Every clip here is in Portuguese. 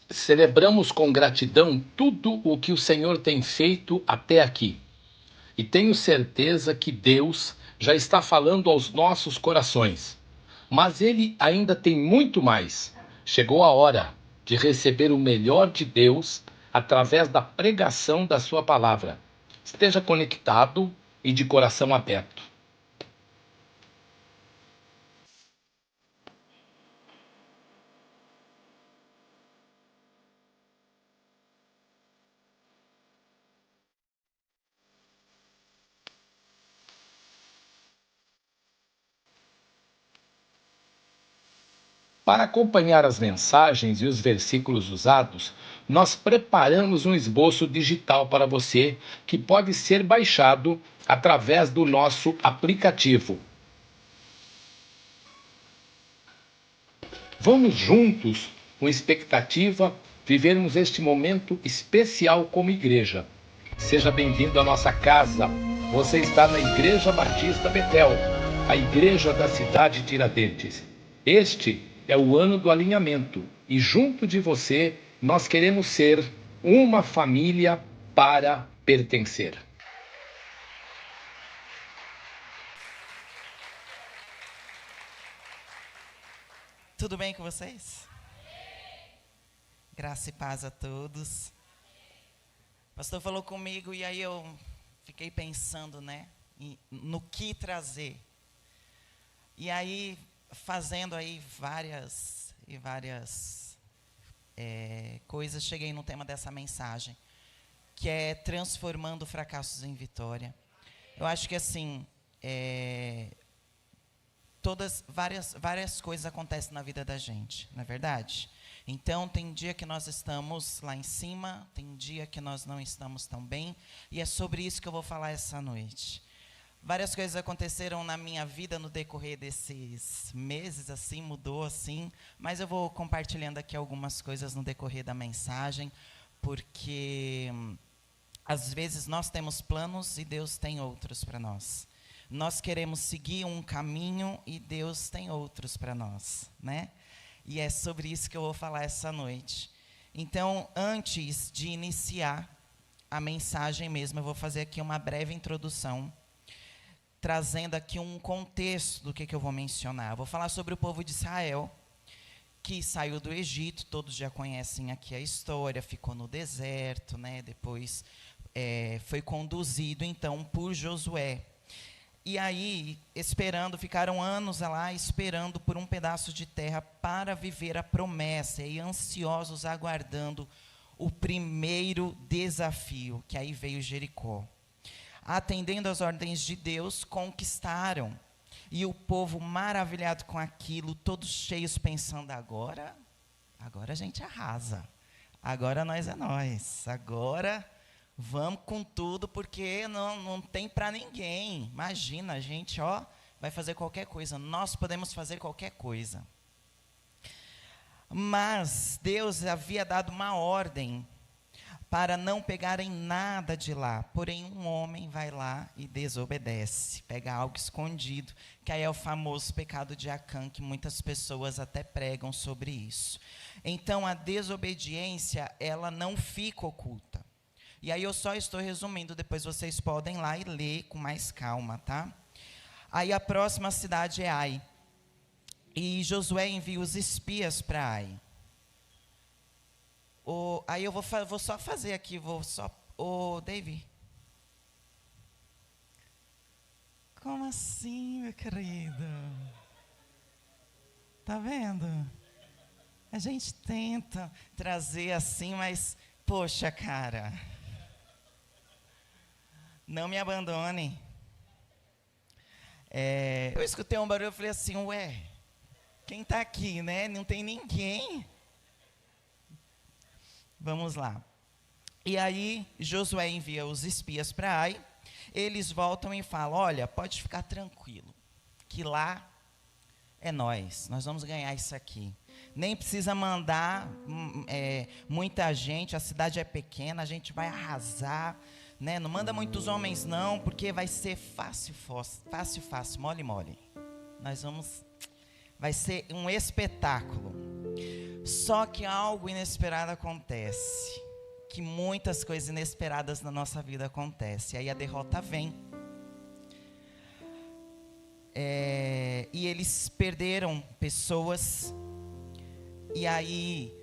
Celebramos com gratidão tudo o que o Senhor tem feito até aqui. E tenho certeza que Deus já está falando aos nossos corações. Mas Ele ainda tem muito mais. Chegou a hora de receber o melhor de Deus através da pregação da Sua palavra. Esteja conectado e de coração aberto. Para acompanhar as mensagens e os versículos usados, nós preparamos um esboço digital para você que pode ser baixado através do nosso aplicativo. Vamos juntos, com expectativa, vivermos este momento especial como igreja. Seja bem-vindo à nossa casa. Você está na Igreja Batista Betel, a igreja da cidade de Tiradentes. Este é o ano do alinhamento e junto de você nós queremos ser uma família para pertencer. Tudo bem com vocês? Graça e paz a todos. O pastor falou comigo e aí eu fiquei pensando, né, no que trazer. E aí, fazendo aí várias coisas, cheguei no tema dessa mensagem, que é transformando fracassos em vitória. Eu acho que assim, várias coisas acontecem na vida da gente, não é verdade? Então, tem dia que nós estamos lá em cima, tem dia que nós não estamos tão bem, e é sobre isso que eu vou falar essa noite. Várias coisas aconteceram na minha vida no decorrer desses meses, assim, mudou assim, mas eu vou compartilhando aqui algumas coisas no decorrer da mensagem, porque às vezes nós temos planos e Deus tem outros para nós. Nós queremos seguir um caminho e Deus tem outros para nós, né? E é sobre isso que eu vou falar essa noite. Então, antes de iniciar a mensagem mesmo, eu vou fazer aqui uma breve introdução, trazendo aqui um contexto do que eu vou mencionar. Eu vou falar sobre o povo de Israel, que saiu do Egito, todos já conhecem aqui a história, ficou no deserto, né? Depois foi conduzido, então, por Josué. E aí, ficaram anos lá esperando por um pedaço de terra para viver a promessa, e ansiosos aguardando o primeiro desafio, que aí veio Jericó. Atendendo às ordens de Deus, conquistaram. E o povo maravilhado com aquilo, todos cheios pensando, agora a gente arrasa. Agora nós é nós. Agora vamos com tudo, porque não tem para ninguém. Imagina, a gente vai fazer qualquer coisa. Nós podemos fazer qualquer coisa. Mas Deus havia dado uma ordem para não pegarem nada de lá. Porém, um homem vai lá e desobedece. Pega algo escondido, que aí é o famoso pecado de Acã, que muitas pessoas até pregam sobre isso. Então, a desobediência, ela não fica oculta. E aí eu só estou resumindo, depois vocês podem ir lá e ler com mais calma, tá? Aí a próxima cidade é Ai. E Josué envia os espias para Ai. Aí eu vou só fazer aqui, David. Como assim, meu querido? Tá vendo? A gente tenta trazer assim, mas, poxa, cara, não me abandone. Eu escutei um barulho e falei assim, ué, quem está aqui, né? Não tem ninguém. Vamos lá. E aí, Josué envia os espias para Ai. Eles voltam e falam, olha, pode ficar tranquilo, que lá é nós vamos ganhar isso aqui. Nem precisa mandar muita gente, a cidade é pequena, a gente vai arrasar, né? Não manda muitos homens não, porque vai ser fácil, mole. Vai ser um espetáculo. Só que algo inesperado acontece, que muitas coisas inesperadas na nossa vida acontecem, aí a derrota vem. E eles perderam pessoas, e aí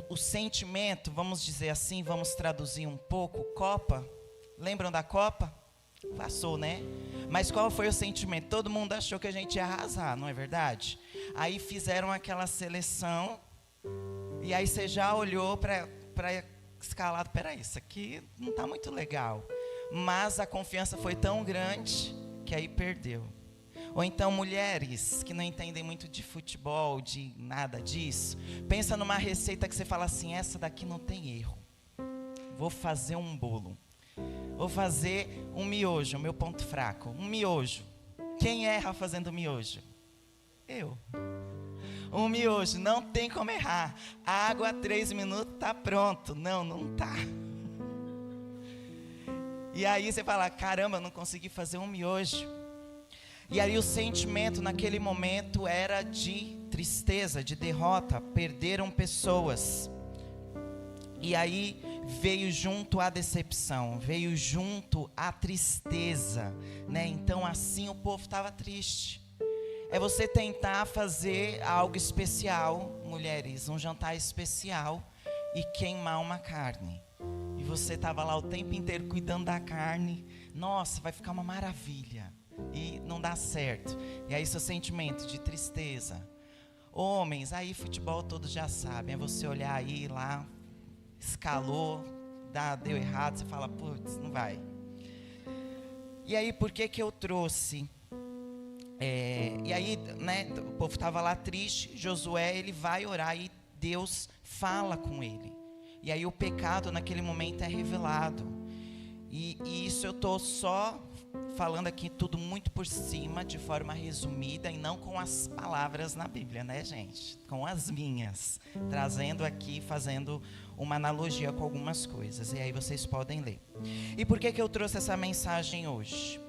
o sentimento, vamos dizer assim, vamos traduzir um pouco, Copa, lembram da Copa? Passou, né? Mas qual foi o sentimento? Todo mundo achou que a gente ia arrasar, não é verdade? Aí fizeram aquela seleção, e aí você já olhou para escalado, peraí, isso aqui não está muito legal. Mas a confiança foi tão grande que aí perdeu. Ou então mulheres que não entendem muito de futebol, de nada disso, pensa numa receita que você fala assim, essa daqui não tem erro. Vou fazer um bolo. Vou fazer um miojo, meu ponto fraco. Um miojo. Quem erra fazendo miojo? Eu. Um miojo, não tem como errar. Água, 3 minutos, tá pronto. Não tá. E aí você fala, caramba, eu não consegui fazer um miojo. E aí o sentimento naquele momento era de tristeza, de derrota. Perderam pessoas. E aí veio junto a decepção, veio junto a tristeza, né? Então assim o povo estava triste. É você tentar fazer algo especial, mulheres, um jantar especial, e queimar uma carne. E você estava lá o tempo inteiro cuidando da carne. Nossa, vai ficar uma maravilha. E não dá certo. E aí seu sentimento de tristeza. Homens, aí futebol todos já sabem. É você olhar aí lá, escalou, deu errado, você fala, putz, não vai. E aí, por que eu trouxe? E aí, né, o povo estava lá triste, Josué, ele vai orar e Deus fala com ele. E aí o pecado naquele momento é revelado. E isso eu estou só falando aqui tudo muito por cima, de forma resumida, e não com as palavras na Bíblia, né, gente? Com as minhas, trazendo aqui, fazendo uma analogia com algumas coisas. E aí vocês podem ler. E por que eu trouxe essa mensagem hoje?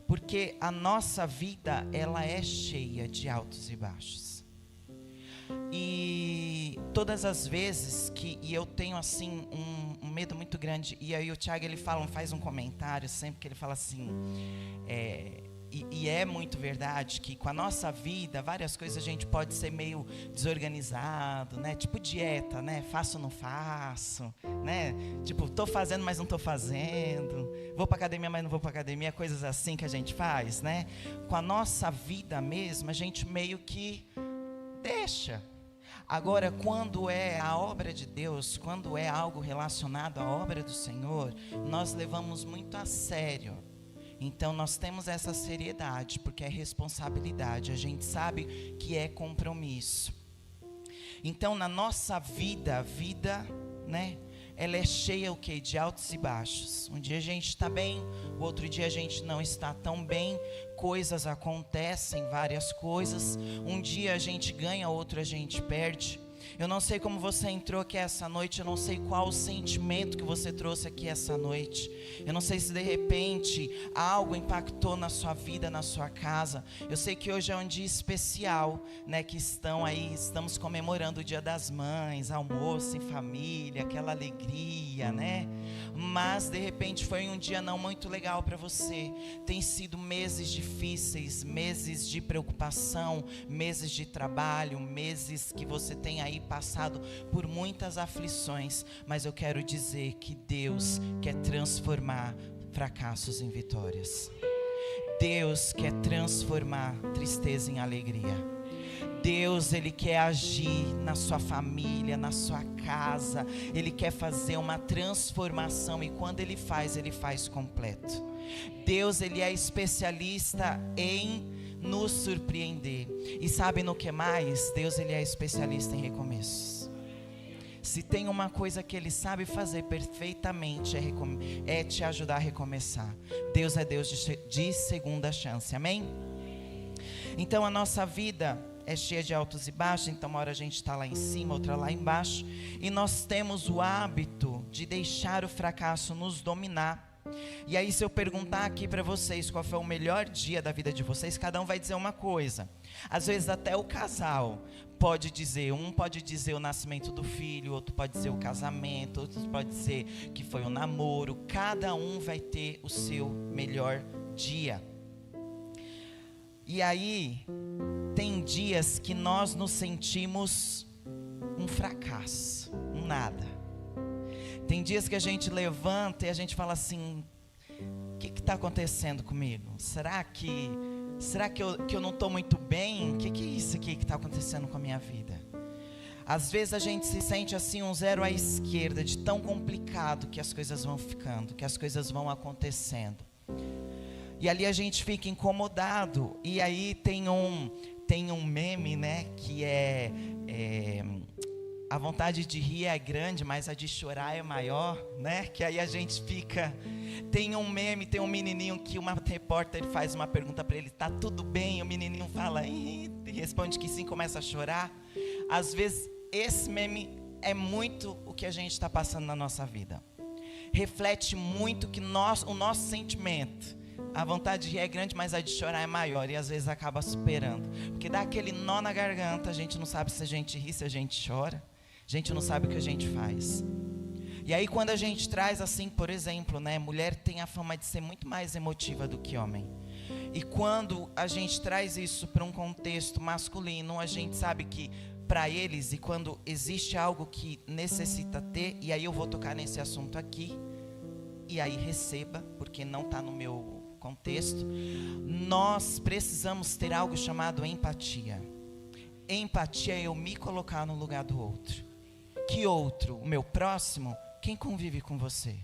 Porque a nossa vida, ela é cheia de altos e baixos. E todas as vezes e eu tenho assim um medo muito grande, e aí o Thiago ele faz um comentário sempre que ele fala assim, e é muito verdade que com a nossa vida, várias coisas a gente pode ser meio desorganizado, né? Tipo dieta, né? Faço ou não faço, né? Tipo, tô fazendo, mas não tô fazendo. Vou pra academia, mas não vou pra academia. Coisas assim que a gente faz, né? Com a nossa vida mesmo, a gente meio que deixa. Agora, quando é a obra de Deus, quando é algo relacionado à obra do Senhor, nós levamos muito a sério. Então nós temos essa seriedade, porque é responsabilidade, a gente sabe que é compromisso. Então na nossa vida, né, ela é cheia o quê? De altos e baixos. Um dia a gente está bem, o outro dia a gente não está tão bem, coisas acontecem, várias coisas. Um dia a gente ganha, outro a gente perde. Eu não sei como você entrou aqui essa noite, eu não sei qual o sentimento que você trouxe aqui essa noite. Eu não sei se de repente algo impactou na sua vida, na sua casa. Eu sei que hoje é um dia especial, né, que estamos comemorando o Dia das Mães, almoço em família, aquela alegria, né? Mas de repente foi um dia não muito legal para você. Tem sido meses difíceis, meses de preocupação, meses de trabalho, meses que você tem aí passado por muitas aflições, mas eu quero dizer que Deus quer transformar fracassos em vitórias. Deus quer transformar tristeza em alegria. Deus, Ele quer agir na sua família, na sua casa. Ele quer fazer uma transformação, e quando Ele faz completo. Deus, Ele é especialista em nos surpreender. E sabe no que mais? Deus, Ele é especialista em recomeços. Se tem uma coisa que Ele sabe fazer perfeitamente, é te ajudar a recomeçar. Deus é Deus de segunda chance, amém? Então a nossa vida é cheia de altos e baixos. Então uma hora a gente está lá em cima, outra lá embaixo. E nós temos o hábito de deixar o fracasso nos dominar. E aí, se eu perguntar aqui para vocês qual foi o melhor dia da vida de vocês, cada um vai dizer uma coisa. Às vezes até o casal pode dizer, um pode dizer o nascimento do filho, outro pode dizer o casamento, outro pode dizer que foi o namoro. Cada um vai ter o seu melhor dia. E aí, tem dias que nós nos sentimos um fracasso, um nada. Tem dias que a gente levanta e a gente fala assim: o que está acontecendo comigo? Será que eu não estou muito bem? O que é isso aqui que está acontecendo com a minha vida? Às vezes a gente se sente assim um zero à esquerda, de tão complicado que as coisas vão ficando, que as coisas vão acontecendo. E ali a gente fica incomodado. E aí tem um meme, né, que a vontade de rir é grande, mas a de chorar é maior, né? Que aí a gente fica... Tem um meme, tem um menininho que uma repórter faz uma pergunta para ele: tá tudo bem? O menininho fala, e responde que sim, começa a chorar. Às vezes esse meme é muito o que a gente está passando na nossa vida. Reflete muito que o nosso sentimento. A vontade de rir é grande, mas a de chorar é maior. E às vezes acaba superando. Porque dá aquele nó na garganta, a gente não sabe se a gente ri, se a gente chora. A gente não sabe o que a gente faz. E aí quando a gente traz assim, por exemplo, né, mulher tem a fama de ser muito mais emotiva do que homem. E quando a gente traz isso para um contexto masculino, a gente sabe que para eles, e quando existe algo que necessita ter, e aí eu vou tocar nesse assunto aqui, e aí receba, porque não está no meu contexto, nós precisamos ter algo chamado empatia. Empatia é eu me colocar no lugar do outro. Que outro? O meu próximo? Quem convive com você?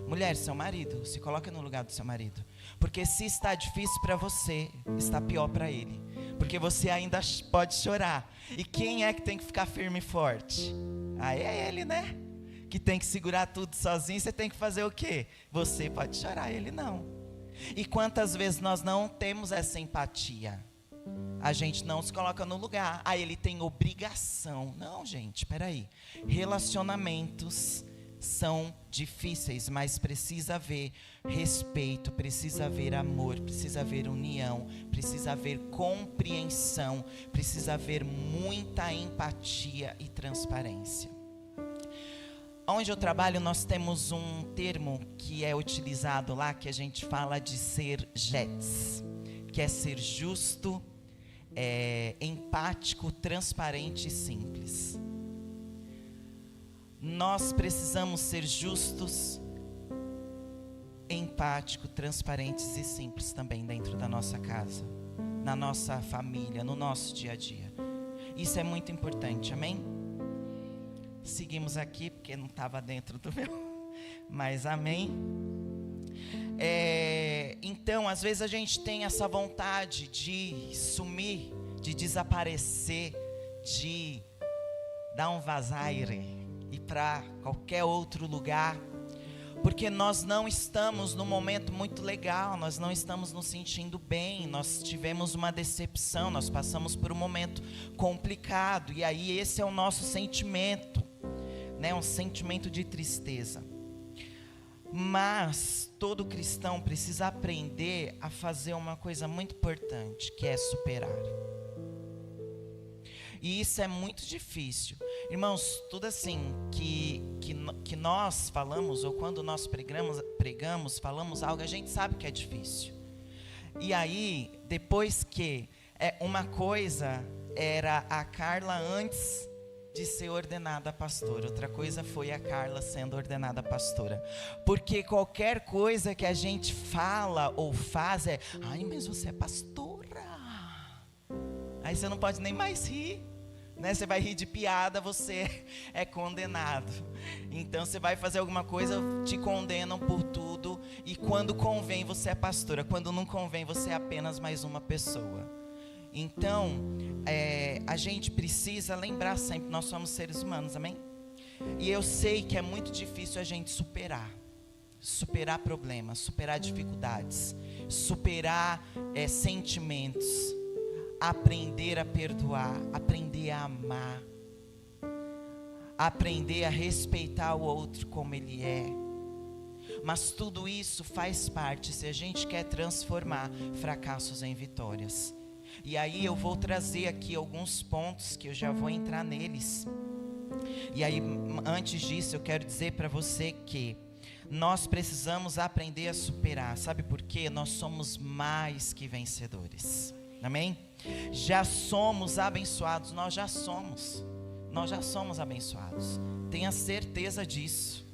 Mulher, seu marido, se coloca no lugar do seu marido. Porque se está difícil para você, está pior para ele. Porque você ainda pode chorar. E quem é que tem que ficar firme e forte? Aí é ele, né? Que tem que segurar tudo sozinho. Você tem que fazer o quê? Você pode chorar, ele não. E quantas vezes nós não temos essa empatia? A gente não se coloca no lugar. Ah, ele tem obrigação. Não, gente, espera aí. Relacionamentos são difíceis, mas precisa haver respeito, precisa haver amor, precisa haver união, precisa haver compreensão, precisa haver muita empatia e transparência. Onde eu trabalho, nós temos um termo que é utilizado lá, que a gente fala de ser JETS, que é ser justo, empático, transparente e simples. Nós precisamos ser justos, empáticos, transparentes e simples também dentro da nossa casa, na nossa família, no nosso dia a dia. Isso é muito importante, amém? Seguimos aqui, porque não estava dentro do meu, mas amém? Então, às vezes a gente tem essa vontade de sumir, de desaparecer, de dar um vazaire, ir para qualquer outro lugar, porque nós não estamos num momento muito legal, nós não estamos nos sentindo bem, nós tivemos uma decepção, nós passamos por um momento complicado, e aí esse é o nosso sentimento, né? Um sentimento de tristeza. Mas todo cristão precisa aprender a fazer uma coisa muito importante, que é superar. E isso é muito difícil. Irmãos, tudo assim que nós falamos, ou quando nós pregamos, falamos algo, a gente sabe que é difícil. E aí, depois que uma coisa era a Carla antes de ser ordenada pastora, outra coisa foi a Carla sendo ordenada pastora. Porque qualquer coisa que a gente fala ou faz ai, mas você é pastora. Aí você não pode nem mais rir, né? Você vai rir de piada, você é condenado. Então você vai fazer alguma coisa, te condenam por tudo. E quando convém, você é pastora. Quando não convém, você é apenas mais uma pessoa. Então, a gente precisa lembrar sempre, nós somos seres humanos, amém? E eu sei que é muito difícil a gente superar problemas, superar dificuldades, superar sentimentos, aprender a perdoar, aprender a amar, aprender a respeitar o outro como ele é. Mas tudo isso faz parte se a gente quer transformar fracassos em vitórias. E aí eu vou trazer aqui alguns pontos que eu já vou entrar neles. E aí, antes disso, eu quero dizer para você que nós precisamos aprender a superar. Sabe por quê? Nós somos mais que vencedores. Amém? Já somos abençoados. Nós já somos abençoados. Tenha certeza disso.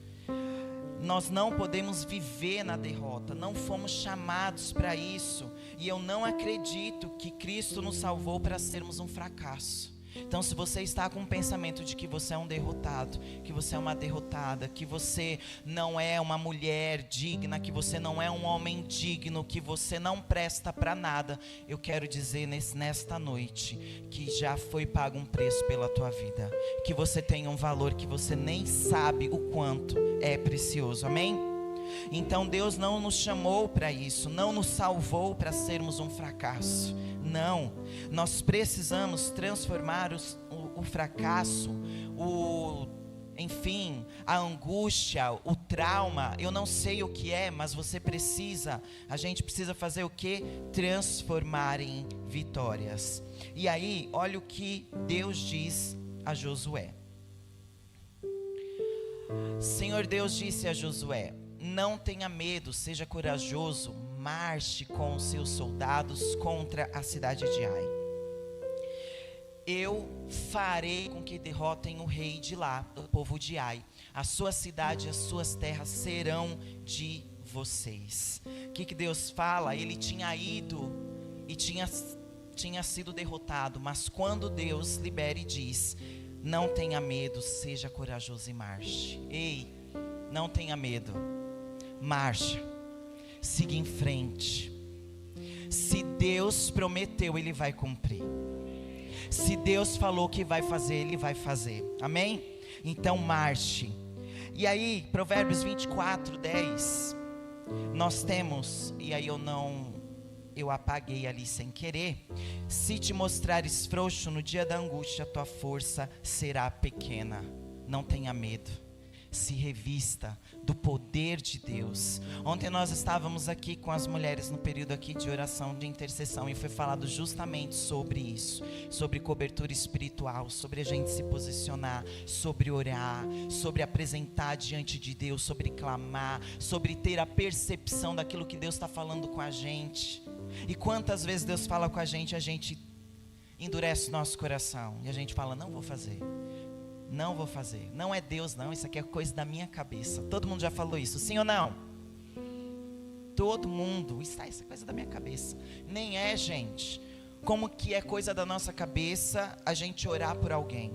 Nós não podemos viver na derrota. Não fomos chamados para isso. E eu não acredito que Cristo nos salvou para sermos um fracasso. Então, se você está com o pensamento de que você é um derrotado, que você é uma derrotada, que você não é uma mulher digna, que você não é um homem digno, que você não presta para nada, eu quero dizer nesta noite que já foi pago um preço pela tua vida, que você tem um valor que você nem sabe o quanto é precioso. Amém? Então Deus não nos chamou para isso, não nos salvou para sermos um fracasso. Não, nós precisamos transformar o fracasso, enfim, a angústia, o trauma, eu não sei o que é, mas a gente precisa fazer o que? Transformar em vitórias. E aí, olha o que Deus diz a Josué. Senhor Deus disse a Josué: não tenha medo, seja corajoso, marche com os seus soldados contra a cidade de Ai. Eu farei com que derrotem o rei de lá, o povo de Ai. A sua cidade e as suas terras serão de vocês. O que Deus fala? Ele tinha ido e tinha sido derrotado, mas quando Deus libera e diz: não tenha medo, seja corajoso e marche. Ei, não tenha medo, marcha, siga em frente. Se Deus prometeu, Ele vai cumprir. Se Deus falou que vai fazer, Ele vai fazer. Amém? Então marche. E aí, Provérbios 24:10, nós temos, e aí eu apaguei ali sem querer: se te mostrares frouxo no dia da angústia, tua força será pequena. Não tenha medo, se revista do poder de Deus. Ontem nós estávamos aqui com as mulheres no período aqui de oração, de intercessão, e foi falado justamente sobre isso, sobre cobertura espiritual, sobre a gente se posicionar, sobre orar, sobre apresentar diante de Deus, sobre clamar, sobre ter a percepção daquilo que Deus está falando com a gente. E quantas vezes Deus fala com a gente endurece o nosso coração, e a gente fala: não vou fazer, não é Deus não, isso aqui é coisa da minha cabeça. Todo mundo já falou isso, sim ou não? Todo mundo, isso é coisa da minha cabeça. Nem é, gente. Como que é coisa da nossa cabeça a gente orar por alguém?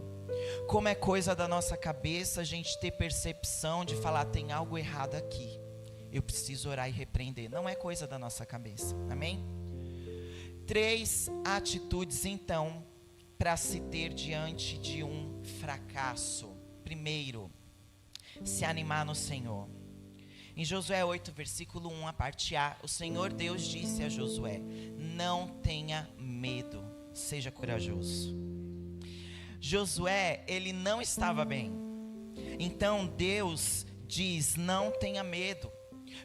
Como é coisa da nossa cabeça a gente ter percepção de falar: tem algo errado aqui, eu preciso orar e repreender? Não é coisa da nossa cabeça, amém? 3 atitudes então para se ter diante de um fracasso. Primeiro, se animar no Senhor. Em Josué 8, versículo 1, a parte A, o Senhor Deus disse a Josué: não tenha medo, seja corajoso. Josué, ele não estava bem. Então Deus diz: não tenha medo.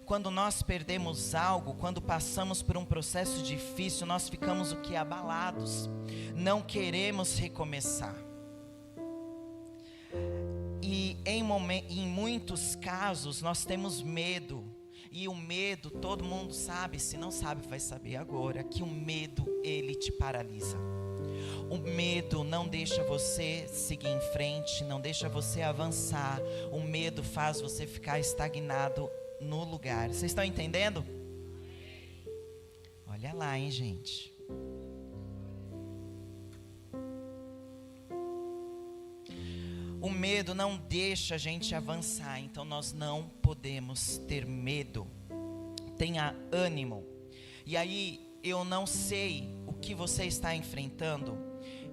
Quando nós perdemos algo, quando passamos por um processo difícil, nós ficamos abalados, não queremos recomeçar. E em muitos casos nós temos medo. E o medo, todo mundo sabe, se não sabe vai saber agora, que o medo, ele te paralisa. O medo não deixa você seguir em frente, não deixa você avançar. O medo faz você ficar estagnado no lugar. Vocês estão entendendo? Olha lá, hein, gente. O medo não deixa a gente avançar, então nós não podemos ter medo. Tenha ânimo. E aí, eu não sei o que você está enfrentando.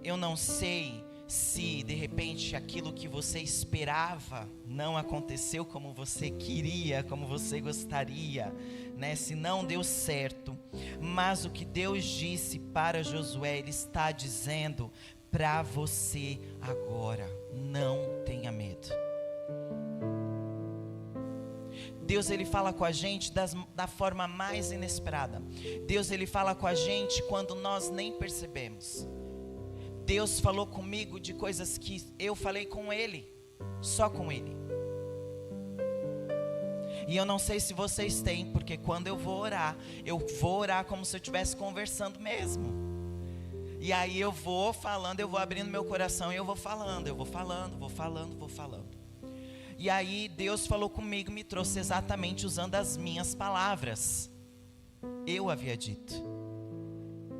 Eu não sei se de repente aquilo que você esperava não aconteceu como você queria, como você gostaria, né? Se não deu certo. Mas o que Deus disse para Josué, Ele está dizendo para você agora: não tenha medo. Deus, ele fala com a gente da forma mais inesperada. Deus, ele fala com a gente quando nós nem percebemos. Deus falou comigo de coisas que eu falei com ele, só com ele. E eu não sei se vocês têm, porque quando eu vou orar como se eu estivesse conversando mesmo. E aí eu vou falando, eu vou abrindo meu coração e eu vou falando. E aí Deus falou comigo, me trouxe exatamente usando as minhas palavras. Eu havia dito.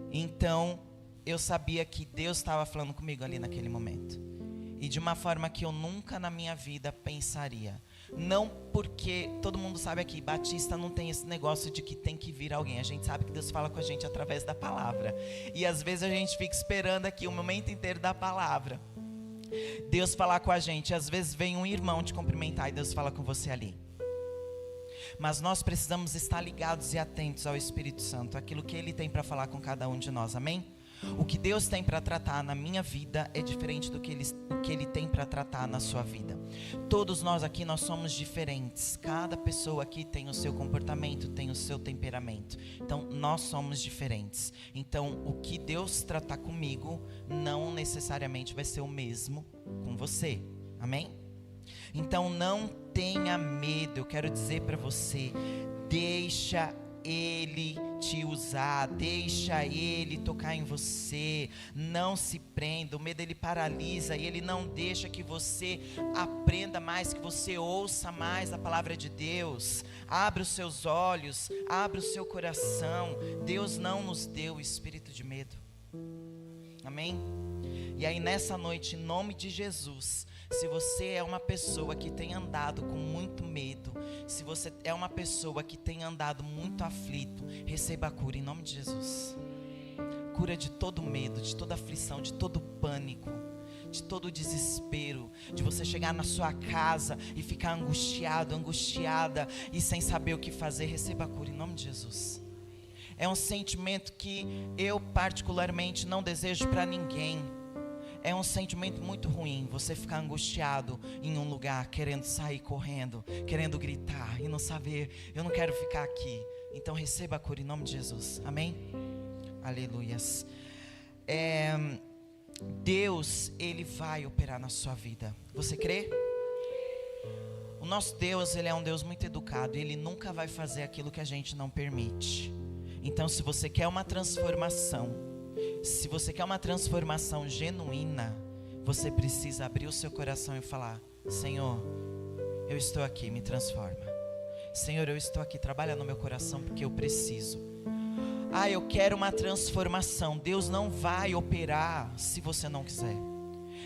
Então eu sabia que Deus estava falando comigo ali naquele momento. E de uma forma que eu nunca na minha vida pensaria. Não porque, todo mundo sabe aqui, Batista não tem esse negócio de que tem que vir alguém. A gente sabe que Deus fala com a gente através da palavra. E às vezes a gente fica esperando aqui o momento inteiro da palavra. Deus falar com a gente. Às vezes vem um irmão te cumprimentar e Deus fala com você ali. Mas nós precisamos estar ligados e atentos ao Espírito Santo, aquilo que Ele tem para falar com cada um de nós, amém? O que Deus tem para tratar na minha vida é diferente do que Ele tem para tratar na sua vida. Todos nós aqui, nós somos diferentes. Cada pessoa aqui tem o seu comportamento, tem o seu temperamento. Então, nós somos diferentes. Então, o que Deus tratar comigo, não necessariamente vai ser o mesmo com você. Amém? Então, não tenha medo. Eu quero dizer para você, deixa Ele te usar, deixa Ele tocar em você, não se prenda. O medo, ele paralisa e ele não deixa que você aprenda mais, que você ouça mais a palavra de Deus. Abre os seus olhos, abre o seu coração. Deus não nos deu o espírito de medo, amém? E aí nessa noite, em nome de Jesus, se você é uma pessoa que tem andado com muito medo, se você é uma pessoa que tem andado muito aflito, receba a cura em nome de Jesus. Cura de todo medo, de toda aflição, de todo pânico, de todo desespero, de você chegar na sua casa e ficar angustiado, angustiada e sem saber o que fazer. Receba a cura em nome de Jesus. É um sentimento que eu particularmente não desejo para ninguém. É um sentimento muito ruim, você ficar angustiado em um lugar, querendo sair correndo, querendo gritar e não saber, eu não quero ficar aqui. Então receba a cura em nome de Jesus, amém? Aleluias. Deus, Ele vai operar na sua vida, você crê? O nosso Deus, Ele é um Deus muito educado, Ele nunca vai fazer aquilo que a gente não permite. Então, se você quer uma transformação, se você quer uma transformação genuína, você precisa abrir o seu coração e falar: Senhor, eu estou aqui, me transforma. Senhor, eu estou aqui, trabalha no meu coração porque eu preciso. Eu quero uma transformação. Deus não vai operar se você não quiser.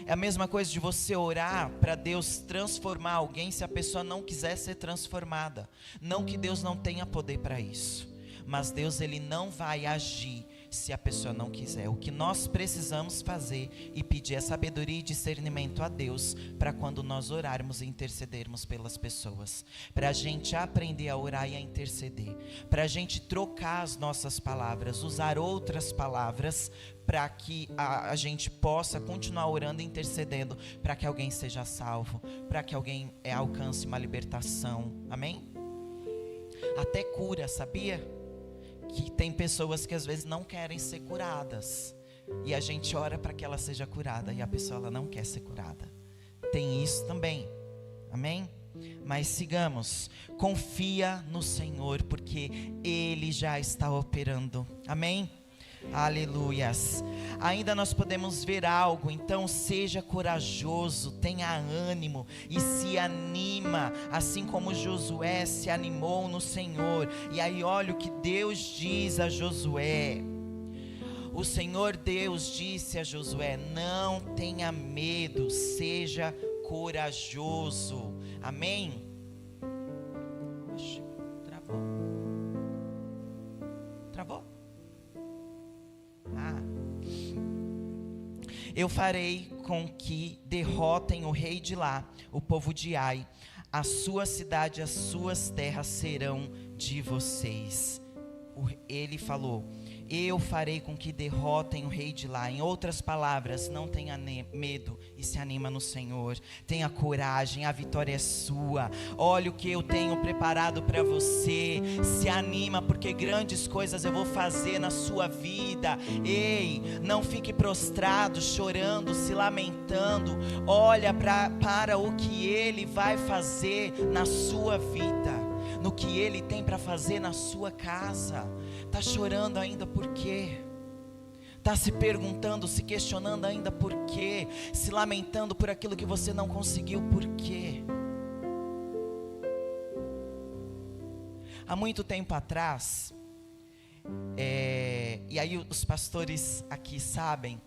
É a mesma coisa de você orar para Deus transformar alguém se a pessoa não quiser ser transformada. Não que Deus não tenha poder para isso, mas Deus, Ele não vai agir se a pessoa não quiser. O que nós precisamos fazer e pedir é sabedoria e discernimento a Deus para quando nós orarmos e intercedermos pelas pessoas, para a gente aprender a orar e a interceder, para a gente trocar as nossas palavras, usar outras palavras para que a gente possa continuar orando e intercedendo para que alguém seja salvo, para que alguém alcance uma libertação, amém? Até cura, sabia? Que tem pessoas que às vezes não querem ser curadas e a gente ora para que ela seja curada e a pessoa, ela não quer ser curada. Tem isso também, amém? Mas sigamos, confia no Senhor porque Ele já está operando, amém? Aleluias. Ainda nós podemos ver algo. Então seja corajoso, tenha ânimo e se anima, assim como Josué se animou no Senhor. E aí olha o que Deus diz a Josué. O Senhor Deus disse a Josué: não tenha medo, seja corajoso, amém? Oxe, travou? Eu farei com que derrotem o rei de lá, o povo de Ai. A sua cidade, as suas terras serão de vocês. Ele falou: eu farei com que derrotem o rei de lá. Em outras palavras, não tenha medo e se anima no Senhor. Tenha coragem, a vitória é sua. Olha o que eu tenho preparado para você. Se anima, porque grandes coisas eu vou fazer na sua vida. Ei, não fique prostrado, chorando, se lamentando. Olha para o que Ele vai fazer na sua vida, no que Ele tem para fazer na sua casa. Está chorando ainda por quê? Está se perguntando, se questionando ainda por quê? Se lamentando por aquilo que você não conseguiu, por quê? Há muito tempo atrás, e aí os pastores aqui sabem,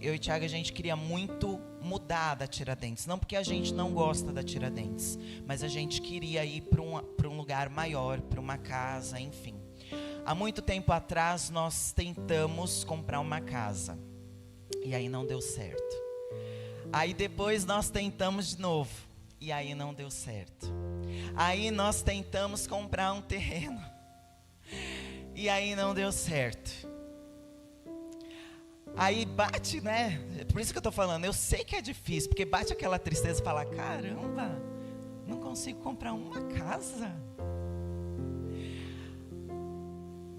eu e Thiago, a gente queria muito mudar da Tiradentes. Não porque a gente não gosta da Tiradentes, mas a gente queria ir para um lugar maior, para uma casa, enfim. Há muito tempo atrás nós tentamos comprar uma casa, e aí não deu certo. Aí depois nós tentamos de novo, e aí não deu certo. Aí nós tentamos comprar um terreno, e aí não deu certo. Aí bate, né? Por isso que eu estou falando, eu sei que é difícil, porque bate aquela tristeza e fala, caramba, não consigo comprar uma casa.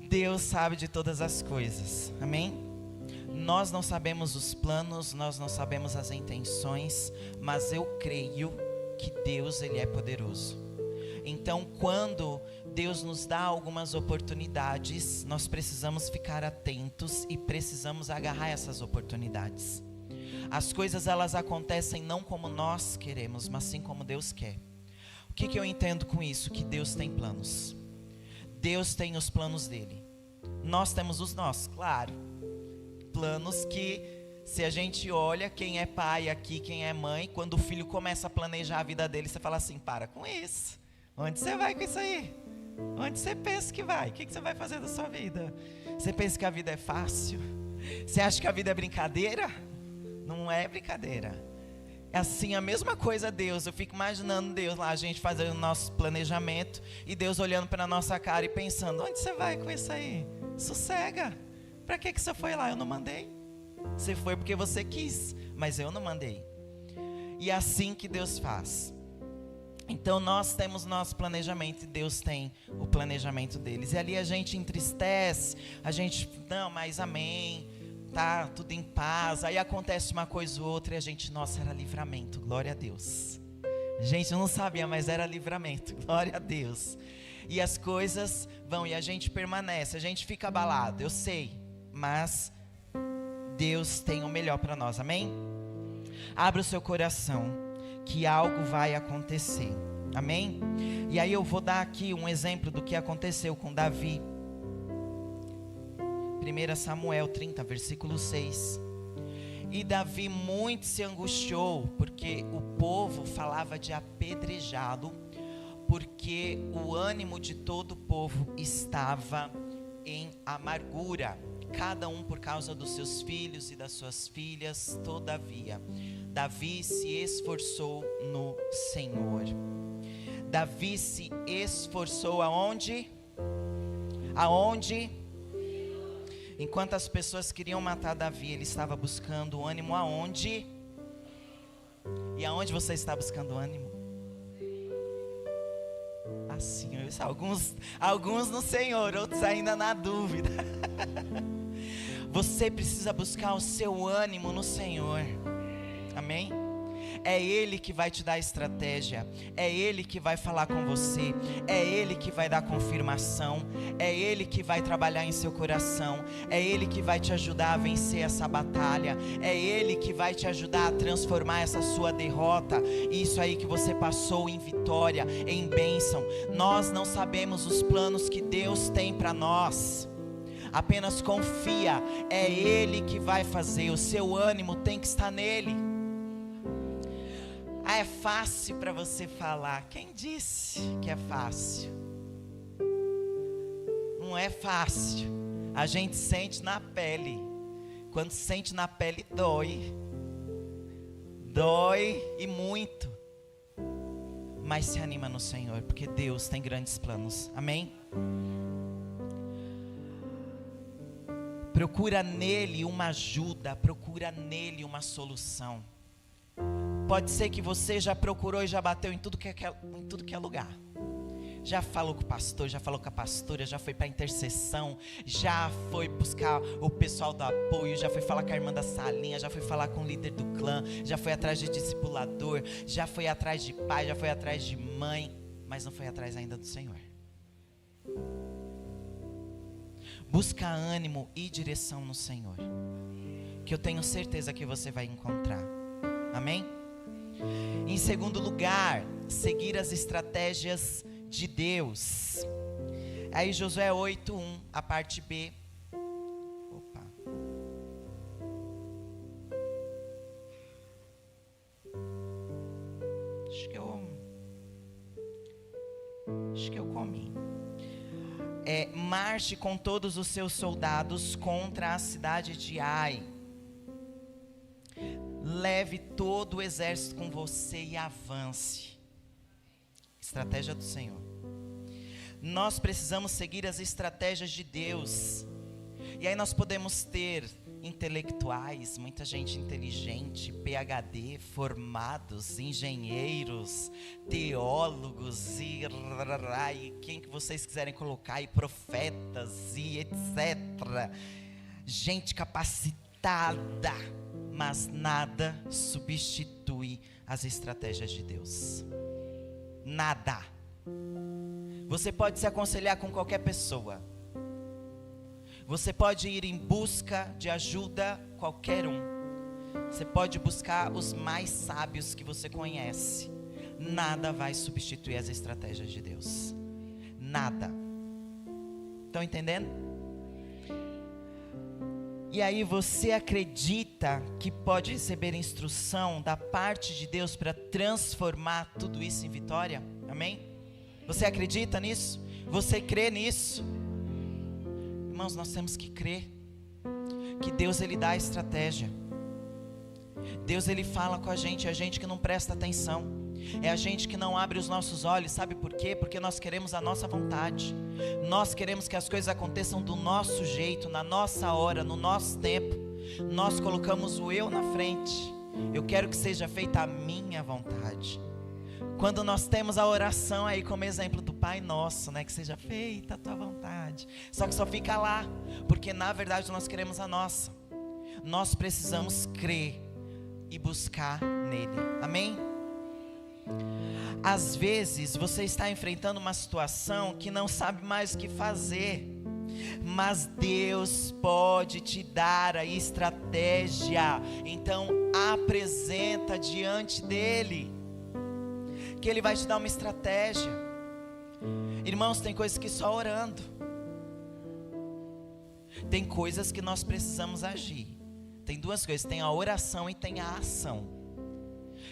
Deus sabe de todas as coisas, amém? Nós não sabemos os planos, nós não sabemos as intenções, mas eu creio que Deus, Ele é poderoso. Então, quando Deus nos dá algumas oportunidades, nós precisamos ficar atentos e precisamos agarrar essas oportunidades. As coisas, elas acontecem não como nós queremos, mas sim como Deus quer. O que eu entendo com isso? Que Deus tem planos. Deus tem os planos dele. Nós temos os nossos, claro. Planos que, se a gente olha, quem é pai aqui, quem é mãe, quando o filho começa a planejar a vida dele, você fala assim, para com isso. Onde você vai com isso aí? Onde você pensa que vai? O que você vai fazer da sua vida? Você pensa que a vida é fácil? Você acha que a vida é brincadeira? Não é brincadeira. É assim, a mesma coisa Deus. Eu fico imaginando Deus lá, a gente fazendo o nosso planejamento, e Deus olhando para a nossa cara e pensando, onde você vai com isso aí? Sossega. Para que você foi lá? Eu não mandei. Você foi porque você quis, mas eu não mandei. E é assim que Deus faz. Então nós temos nosso planejamento e Deus tem o planejamento deles. E ali a gente entristece, a gente, não, mas amém, tá tudo em paz. Aí acontece uma coisa ou outra e a gente, nossa, era livramento, glória a Deus. A gente não sabia, mas era livramento, glória a Deus. E as coisas vão e a gente permanece, a gente fica abalado, eu sei, mas Deus tem o melhor para nós, amém? Abra o seu coração, que algo vai acontecer, amém? E aí eu vou dar aqui um exemplo do que aconteceu com Davi. 1 Samuel 30, versículo 6. E Davi muito se angustiou, porque o povo falava de apedrejá-lo, porque o ânimo de todo o povo estava em amargura, cada um por causa dos seus filhos e das suas filhas. Todavia, Davi se esforçou no Senhor. Davi se esforçou aonde? Aonde? Enquanto as pessoas queriam matar Davi, ele estava buscando ânimo aonde? E aonde você está buscando ânimo? Assim, alguns no Senhor, outros ainda na dúvida. Você precisa buscar o seu ânimo no Senhor, amém? É Ele que vai te dar estratégia, é Ele que vai falar com você, é Ele que vai dar confirmação, é Ele que vai trabalhar em seu coração, é Ele que vai te ajudar a vencer essa batalha, é Ele que vai te ajudar a transformar essa sua derrota, isso aí que você passou em vitória, em bênção. Nós não sabemos os planos que Deus tem para nós. Apenas confia, é Ele que vai fazer, o seu ânimo tem que estar nele. É fácil para você falar. Quem disse que é fácil? Não é fácil. A gente sente na pele. Quando sente na pele, dói. Dói e muito. Mas se anima no Senhor, porque Deus tem grandes planos. Amém? Procura nele uma ajuda, procura nele uma solução. Pode ser que você já procurou e já bateu em tudo que é lugar. Já falou com o pastor, já falou com a pastora, já foi para intercessão, já foi buscar o pessoal do apoio, já foi falar com a irmã da salinha, já foi falar com o líder do clã, já foi atrás de discipulador, já foi atrás de pai, já foi atrás de mãe, mas não foi atrás ainda do Senhor. Busca ânimo e direção no Senhor, que eu tenho certeza que você vai encontrar. Amém? Em segundo lugar, seguir as estratégias de Deus. Aí Josué 8:1, a parte B. Opa. Acho que eu comi. Marche com todos os seus soldados contra a cidade de Ai. Leve todo o exército com você e avance. Estratégia do Senhor. Nós precisamos seguir as estratégias de Deus. E aí nós podemos ter intelectuais, muita gente inteligente, PhD, formados, engenheiros, teólogos e quem que vocês quiserem colocar, e profetas e etc. Gente capacitada, mas nada substitui as estratégias de Deus. Nada. Você pode se aconselhar com qualquer pessoa. Você pode ir em busca de ajuda, qualquer um. Você pode buscar os mais sábios que você conhece. Nada vai substituir as estratégias de Deus. Nada. Estão entendendo? E aí você acredita que pode receber instrução da parte de Deus para transformar tudo isso em vitória? Amém? Você acredita nisso? Você crê nisso? Irmãos, nós temos que crer que Deus, Ele dá a estratégia. Deus, Ele fala com a gente que não presta atenção. É a gente que não abre os nossos olhos. Sabe por quê? Porque nós queremos a nossa vontade. Nós queremos que as coisas aconteçam do nosso jeito, na nossa hora, no nosso tempo. Nós colocamos o eu na frente. Eu quero que seja feita a minha vontade. Quando nós temos a oração aí como exemplo do Pai Nosso, né? Que seja feita a tua vontade. Só que só fica lá, porque na verdade nós queremos a nossa. Nós precisamos crer e buscar nele. Amém? Às vezes você está enfrentando uma situação que não sabe mais o que fazer, mas Deus pode te dar a estratégia. Então apresenta diante dele, que ele vai te dar uma estratégia. Irmãos, tem coisas que só orando. Tem coisas que nós precisamos agir. Tem duas coisas, tem a oração e tem a ação.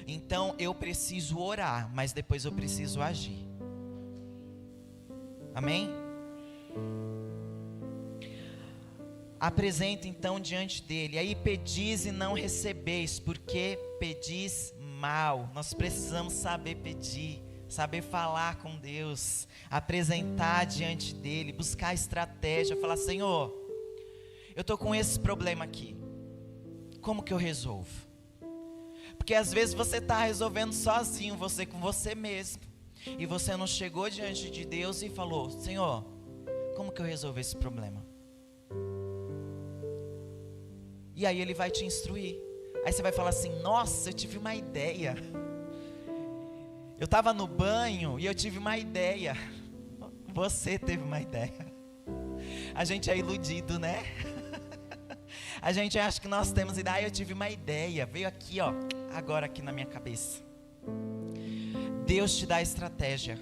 Então eu preciso orar, mas depois eu preciso agir. Amém? Apresenta então diante dele. Aí pedis e não recebeis, porque pedis mal. Nós precisamos saber pedir, saber falar com Deus, apresentar diante dele, buscar estratégia, falar: Senhor, eu estou com esse problema aqui, como que eu resolvo? Porque às vezes você está resolvendo sozinho, você com você mesmo, e você não chegou diante de Deus e falou: Senhor, como que eu resolvo esse problema? E aí ele vai te instruir. Aí você vai falar assim: nossa, eu tive uma ideia. Eu estava no banho e eu tive uma ideia. Você teve uma ideia. A gente é iludido, né? A gente acha que nós temos ideia. Eu tive uma ideia, veio aqui, ó, agora aqui na minha cabeça. Deus te dá estratégia.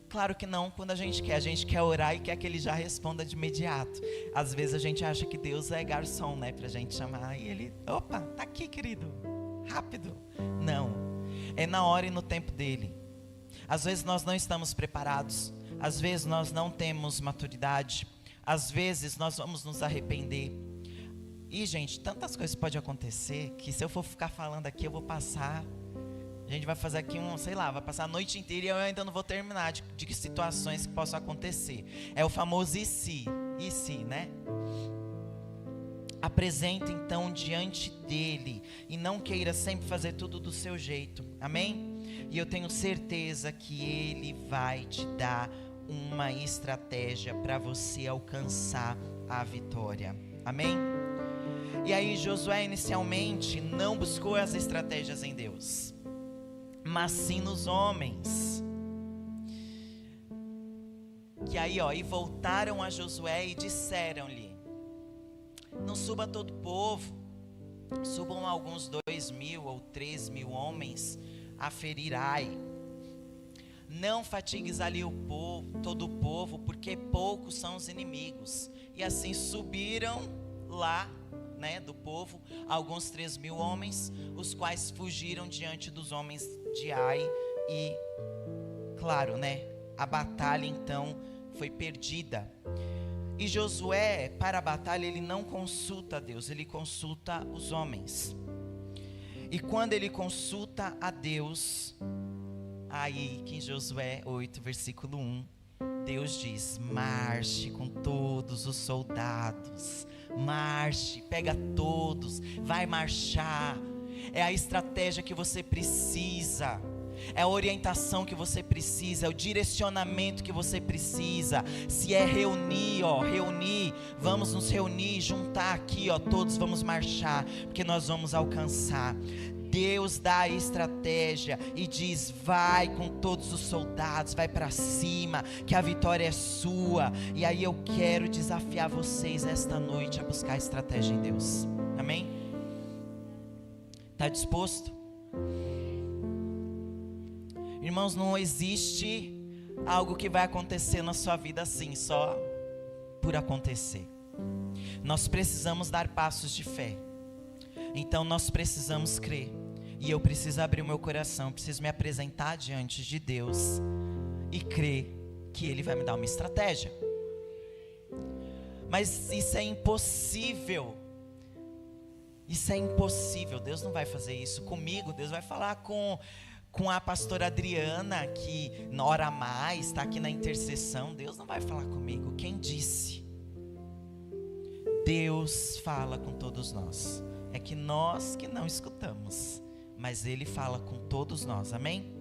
Claro que não, quando a gente quer orar e quer que Ele já responda de imediato. Às vezes a gente acha que Deus é garçom, né, pra gente chamar, e Ele, opa, tá aqui, querido, rápido. Não, é na hora e no tempo dEle. Às vezes nós não estamos preparados, às vezes nós não temos maturidade, às vezes nós vamos nos arrepender. E gente, tantas coisas podem acontecer, que se eu for ficar falando aqui, eu vou passar... A gente vai fazer aqui vai passar a noite inteira e eu ainda não vou terminar de situações que possam acontecer. É o famoso e se, né? Apresenta então diante dele e não queira sempre fazer tudo do seu jeito, amém? E eu tenho certeza que ele vai te dar uma estratégia para você alcançar a vitória, amém? E aí Josué inicialmente não buscou as estratégias em Deus, mas sim nos homens. E aí e voltaram a Josué e disseram-lhe: não suba todo o povo, subam alguns 2.000 ou 3.000 homens a ferir Ai. Não fatigues ali o povo, todo o povo, porque poucos são os inimigos. E assim subiram lá, do povo, alguns 3.000 homens, os quais fugiram diante dos homens de Ai. E, claro, a batalha então foi perdida. E Josué, para a batalha, ele não consulta a Deus, ele consulta os homens. E quando ele consulta a Deus, aí que em Josué 8, versículo 1, Deus diz: marche com todos os soldados, marche, pega todos, vai marchar. É a estratégia que você precisa, é a orientação que você precisa, é o direcionamento que você precisa. Se é reunir, vamos nos reunir, juntar aqui, todos vamos marchar, porque nós vamos alcançar. Deus dá a estratégia e diz: vai com todos os soldados, vai para cima, que a vitória é sua. E aí eu quero desafiar vocês esta noite a buscar a estratégia em Deus, amém? Está disposto? Irmãos, não existe algo que vai acontecer na sua vida assim, só por acontecer. Nós precisamos dar passos de fé. Então nós precisamos crer. E eu preciso abrir o meu coração, preciso me apresentar diante de Deus e crer que Ele vai me dar uma estratégia. Mas isso é impossível. Isso é impossível. Deus não vai fazer isso comigo. Deus vai falar com a pastora Adriana, que ora mais, está aqui na intercessão. Deus não vai falar comigo. Quem disse? Deus fala com todos nós. É que nós que não escutamos, mas Ele fala com todos nós, amém?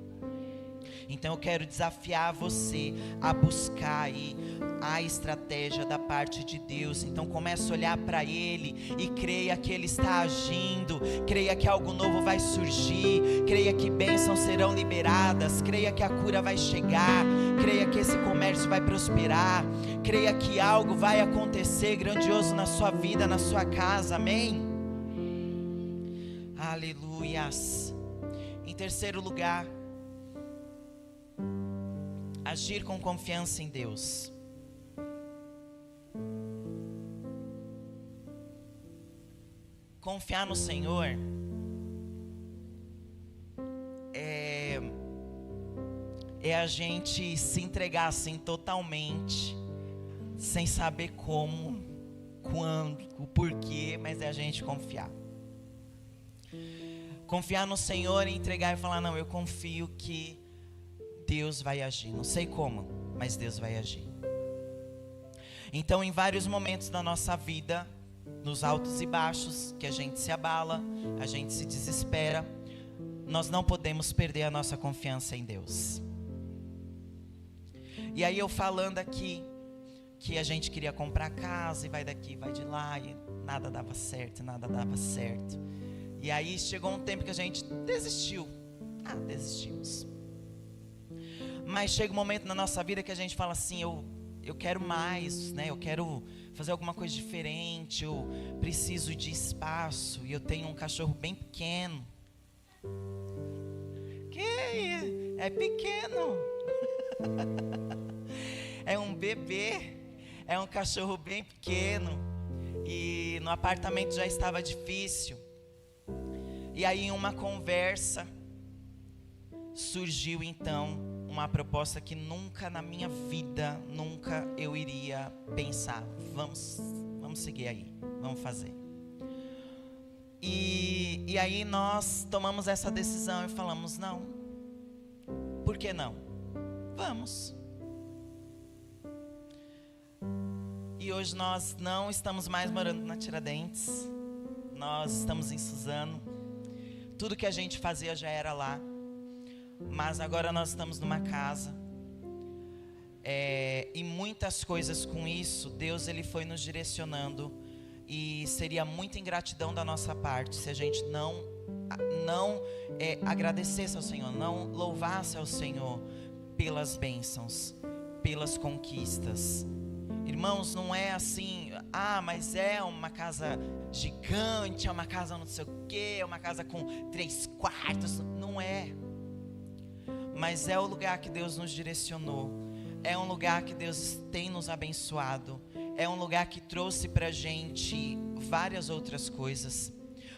Então eu quero desafiar você a buscar aí a estratégia da parte de Deus. Então comece a olhar para Ele e creia que Ele está agindo, creia que algo novo vai surgir, creia que bênçãos serão liberadas, creia que a cura vai chegar, creia que esse comércio vai prosperar, creia que algo vai acontecer grandioso na sua vida, na sua casa, amém? Aleluias. Em terceiro lugar, agir com confiança em Deus. Confiar no Senhor é a gente se entregar assim totalmente, sem saber como, quando, o porquê, mas é a gente confiar. Confiar no Senhor e entregar e falar: não, eu confio que Deus vai agir, não sei como, mas Deus vai agir. Então em vários momentos da nossa vida, nos altos e baixos, que a gente se abala, a gente se desespera, nós não podemos perder a nossa confiança em Deus. E aí eu falando aqui, que a gente queria comprar casa, e vai daqui, vai de lá, e nada dava certo, nada dava certo. E aí chegou um tempo que a gente desistiu. Desistimos. Mas chega um momento na nossa vida que a gente fala assim: eu quero mais, eu quero fazer alguma coisa diferente, eu preciso de espaço, e eu tenho um cachorro bem pequeno. Que é pequeno. É um bebê, é um cachorro bem pequeno, e no apartamento já estava difícil. E aí em uma conversa surgiu então uma proposta que nunca na minha vida, nunca eu iria pensar. Vamos seguir aí, vamos fazer. E aí nós tomamos essa decisão e falamos: não, por que não? Vamos. E que hoje nós não estamos mais morando na Tiradentes. Nós estamos em Suzano. Tudo que a gente fazia já era lá. Mas agora nós estamos numa casa. E muitas coisas com isso, Deus ele foi nos direcionando. E seria muita ingratidão da nossa parte se a gente não agradecesse ao Senhor, não louvasse ao Senhor pelas bênçãos, pelas conquistas. Irmãos, não é assim, mas é uma casa gigante, é uma casa não sei o quê, é uma casa com 3 quartos, não é. Mas é o lugar que Deus nos direcionou, é um lugar que Deus tem nos abençoado, é um lugar que trouxe pra gente várias outras coisas.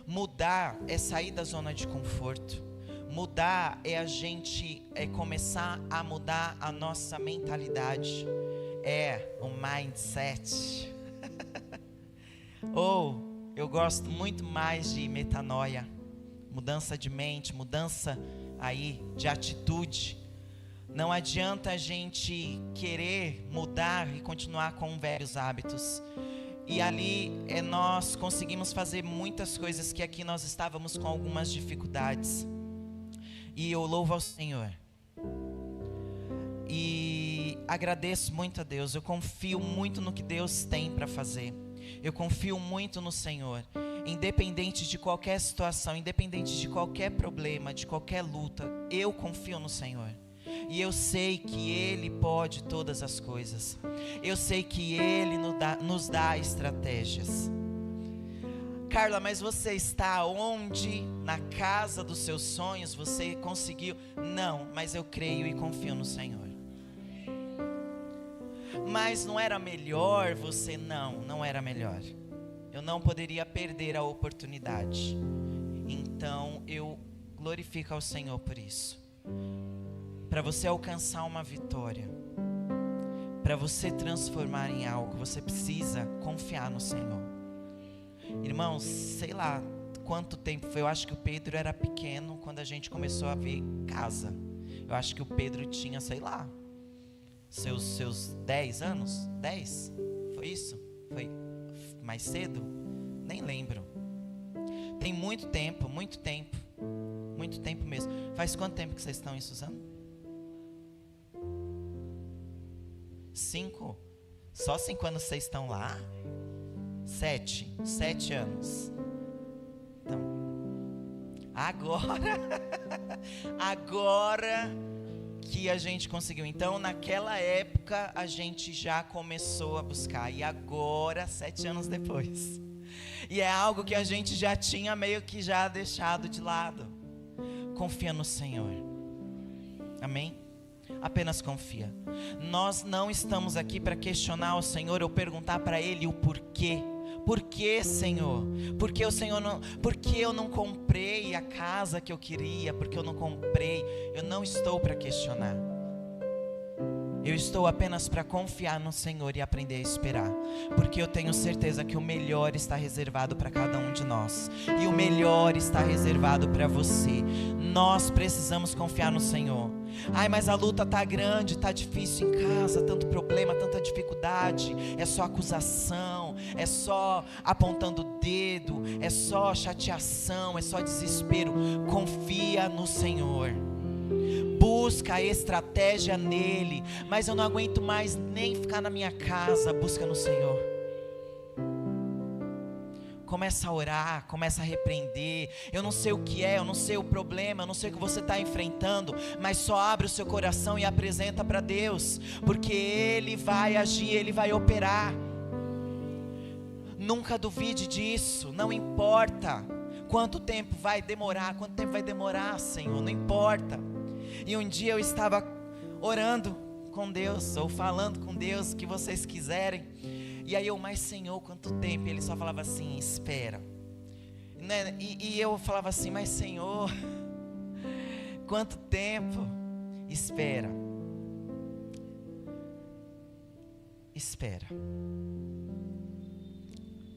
Mudar é sair da zona de conforto. Mudar é a gente começar a mudar a nossa mentalidade. É o mindset. Ou eu gosto muito mais de metanoia. Mudança de mente, mudança aí de atitude. Não adianta a gente querer mudar e continuar com velhos hábitos. E ali nós conseguimos fazer muitas coisas que aqui nós estávamos com algumas dificuldades. E eu louvo ao Senhor. E agradeço muito a Deus. Eu confio muito no que Deus tem para fazer. Eu confio muito no Senhor. Independente de qualquer situação, independente de qualquer problema, de qualquer luta, eu confio no Senhor. E eu sei que Ele pode todas as coisas. Eu sei que Ele nos dá estratégias. Carla, mas você está onde? Na casa dos seus sonhos? Você conseguiu? Não, mas eu creio e confio no Senhor. Mas não era melhor você? Não era melhor. Eu não poderia perder a oportunidade. Então eu glorifico ao Senhor por isso. Para você alcançar uma vitória, para você transformar em algo, você precisa confiar no Senhor. Irmãos, sei lá quanto tempo foi. Eu acho que o Pedro era pequeno quando a gente começou a ver casa. Eu acho que o Pedro tinha, sei lá, seus 10 anos? 10? Foi isso? Foi mais cedo? Nem lembro. Tem muito tempo mesmo. Faz quanto tempo que vocês estão em Suzano? 5? Só 5 anos vocês estão lá? 7 anos. Então, agora que a gente conseguiu. Então, naquela época a gente já começou a buscar. E agora, 7 anos depois. E é algo que a gente já tinha meio que já deixado de lado. Confia no Senhor. Amém? Apenas confia. Nós não estamos aqui para questionar o Senhor ou perguntar para Ele o porquê. Por que, Senhor? Porque eu não comprei a casa que eu queria? Porque eu não comprei? Eu não estou para questionar. Eu estou apenas para confiar no Senhor e aprender a esperar. Porque eu tenho certeza que o melhor está reservado para cada um de nós. E o melhor está reservado para você. Nós precisamos confiar no Senhor. Mas a luta está grande, está difícil em casa, tanto problema, tanta dificuldade. É só acusação, é só apontando o dedo, é só chateação, é só desespero. Confia no Senhor. Busca a estratégia nele. Mas eu não aguento mais nem ficar na minha casa. Busca no Senhor. Começa a orar, começa a repreender. Eu não sei o que é, eu não sei o problema, eu não sei o que você está enfrentando, mas só abre o seu coração e apresenta para Deus, porque Ele vai agir, Ele vai operar. Nunca duvide disso. Não importa quanto tempo vai demorar, Senhor, não importa. E um dia eu estava orando com Deus, ou falando com Deus, o que vocês quiserem. E aí mas Senhor, quanto tempo? E Ele só falava assim, espera. E eu falava assim, mas Senhor, quanto tempo? Espera.